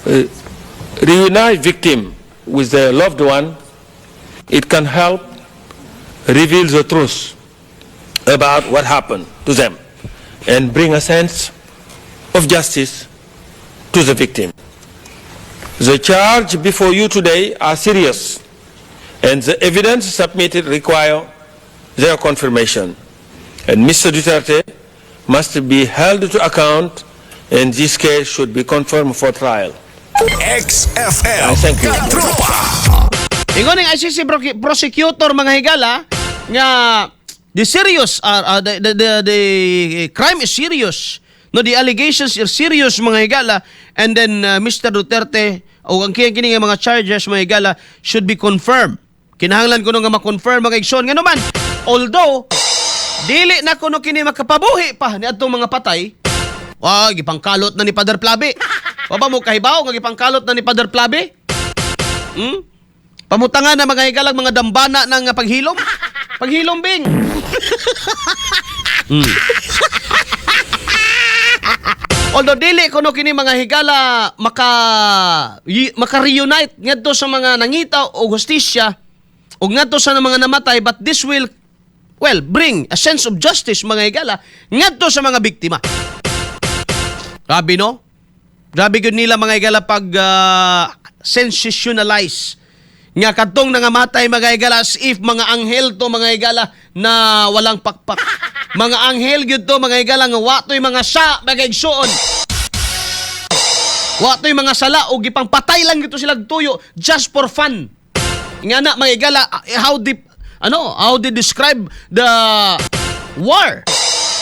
uh, reunite victim with their loved one, it can help reveal the truth about what happened to them and bring a sense of justice to the victim. The charge before you today are serious, and the evidence submitted require their confirmation. And Mr. Duterte must be held to account, and this case should be confirmed for trial. XFL Thank you. Katropa. Ingon ng ICC prosecutor mga higala nga the serious the crime is serious. No, the allegations are serious mga higala, and then Mr. Duterte o ang kini nga mga charges mga higala should be confirmed. Kinahanglan ko nga ma-confirm mga igsoon nga naman. Although dili na kuno kini makapabuhi pa ni adtong mga patay. Gipangkalot na ni Father Plabe. Wa ba mo kahibaw nga gipangkalot na ni Father Plabe? Pamutangan na mga higalag mga dambana ng paghilom. Paghilom bing. Although dili kuno kini mga higala maka-reunite ngadto sa mga nangita o hustisya o ngadto sa mga namatay, but this will bring a sense of justice mga higala ngadto sa mga biktima. Grabe no? Grabe gud nila mga higala pag sensationalize nga kadtong nangamatay mga higala as if mga anghel to mga higala na walang pakpak. Mga anghel gyud to mga higala nga watoy mga sa mga igsoon. Watoy mga sala o gipang patay lang gito sila tuyo just for fun. Nga na mga higala how they describe the war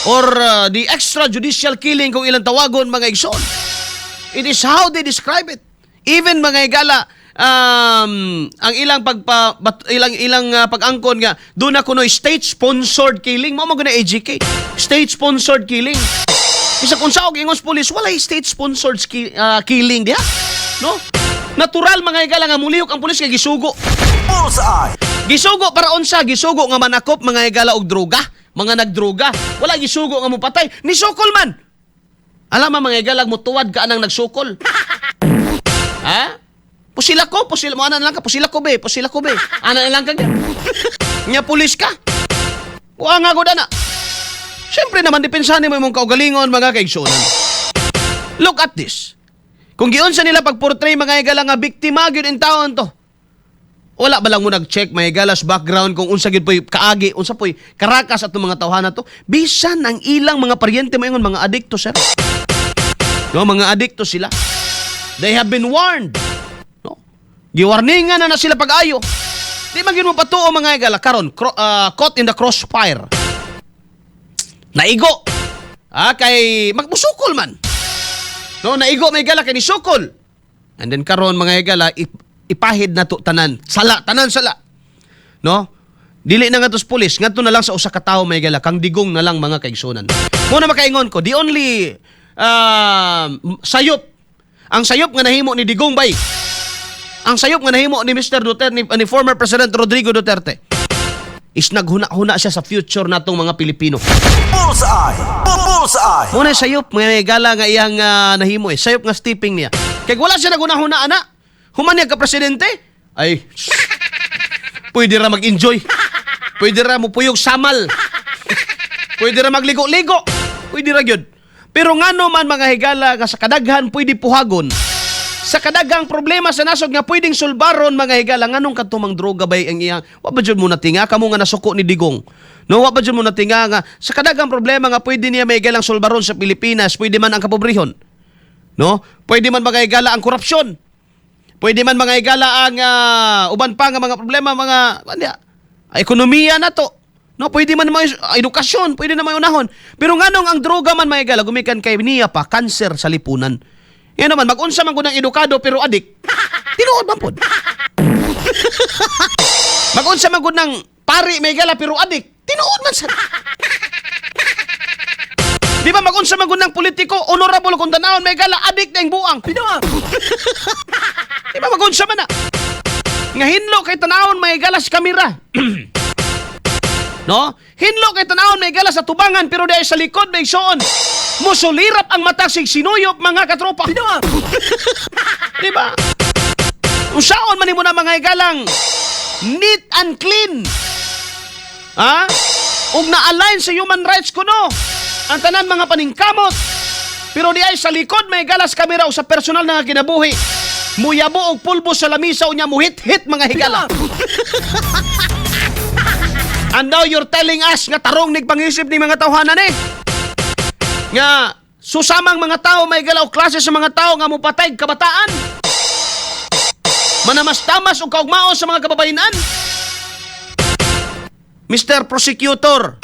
or the extrajudicial killing kung ilang tawagon mga igsoon. It is how they describe it. Even mga higala ang ilang pag-angkon nga doon na kuno state-sponsored killing. Mao mo guna AGK. State-sponsored killing. Isa kung sa og ingos police, wala state-sponsored killing diha. No? Natural mga higala nga mulihok ang pulis kay gisugo. Gisugo para unsa? Gisugo nga manakop mga higala og droga. Mga nagdroga. Wala gisugo nga mopatay. Ni sukol man. Alam mga higala mo tuwad ka anang nagsukol. Ha? Pusila ko mo ana lang ka, pusila ko be. Ana lang ka. Nya pulis ka. Wa nga gud ana. Siyempre naman depensahan mo imong kaugalingon mga kaigsunan. Look at this. Kung giunsa nila pagportray mga higala nga biktima gyud in taon to. Wala ba lang mo nag-check mga higalas background kung unsa gyud poy kaagi, unsa poy karakas atong mga tawhana to. Bisan ang ilang mga paryente mo ingon mga adikto sir. No, mga adikto sila. They have been warned. Giwarningan na sila pag-ayo. Di man gyud mo patuo mga higala karon caught in the crossfire. Naigo. Kay magmusukol man. No, naigo mga higala kay ni sukol. And then karon mga higala ipahid na to tanan sala. No? Dili na nga tos pulis, ngadto na lang sa usa ka tawo mga higala kang digong na lang mga kaigsunan. Muna makaingon ko, the only sayop. Ang sayop nga nahimo ni Digong bay. Ang sayop nga nahimo ni Mr. Duterte ni former President Rodrigo Duterte is naghuna-huna siya sa future natong mga Pilipino. Bullseye. Muna sayop mga higala nga iyang nahimo sayop nga stepping niya. Kay wala siya naghuna-huna ana. Human niya ka presidente? Ay. Pwede ra mag-enjoy. Pwede ra mo puyog samal. Pwede ra magligo-ligo. Pwede ra gyud. Pero ngano man mga higala nga sa kadaghan pwede puhagon. Sa kadagang problema sa nasod nga pwedeng sulbaron mga higala nganong katumang droga bay ang iyang wa ba jud mo natinga kamo nga nasuko ni Digong. No, wa ba jud mo natinga nga sa kadagang problema nga pwede niya may higalang sulbaron sa Pilipinas, pwede man ang kapobrehon. No? Pwede man mga higala ang korupsyon. Pwede man mga higala ang uban pa nga mga problema mga ekonomiya na to. No, pwede man mga edukasyon, pwede na may unahon. Pero nganong ang droga man mga higala gumikan kay niya pa kanser sa lipunan. Yan naman, mag-unsa man ko ng edukado pero adik. Tinuod man po. Mag-unsa man ko ng pari may gala pero adik. Tinuod man sa. Di ba mag-unsa man ko ng politiko, honorable kung tanawon may gala, adik na yung buang. Di ba mag-unsa man na. Nga hinlo kay tanawon may gala sa kamera. No? Hinlo kay tanawon may gala sa tubangan pero dahil sa likod may soon. Musulirap ang mata sig sinuyop mga katropa. Di ba? Usaon man nimo na mga higalang neat and clean. Ha? Ug na-align sa human rights kuno ang tanan mga paningkamot. Pero di ay sa likod may galas kamera o sa personal na nga kinabuhi. Muyabo og pulbo sa lamisa unya muhit-hit mga higala. And now you're telling us nga tarong nig pangisip ni mga tawhanan eh. Nga susamang mga tao may galaw klase sa mga tao nga mupatay kabataan. Manamas-tamas o kaugmao sa mga kababayenan. Mr. Prosecutor,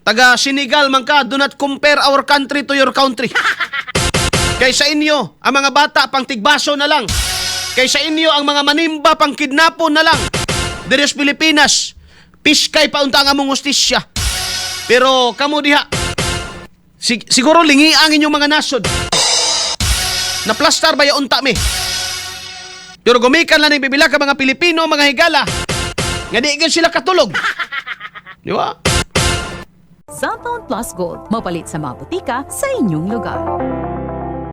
taga Senegal man ka, do not compare our country to your country. Kaysa inyo, ang mga bata pang tigbaso na lang. Kaysa inyo, ang mga manimba pang kidnapo na lang. Deres Pilipinas, piskay paunta ang among hustisya. Pero kamo diha, siguro lingi ang inyong mga nasod. Naplastar ba yung unta mi? Pero gumikan lang ng bibila ka mga Pilipino, mga higala. Nga di sila katulog. Di ba? Cellphone Plus Gold. Mapalit sa mga butika sa inyong lugar.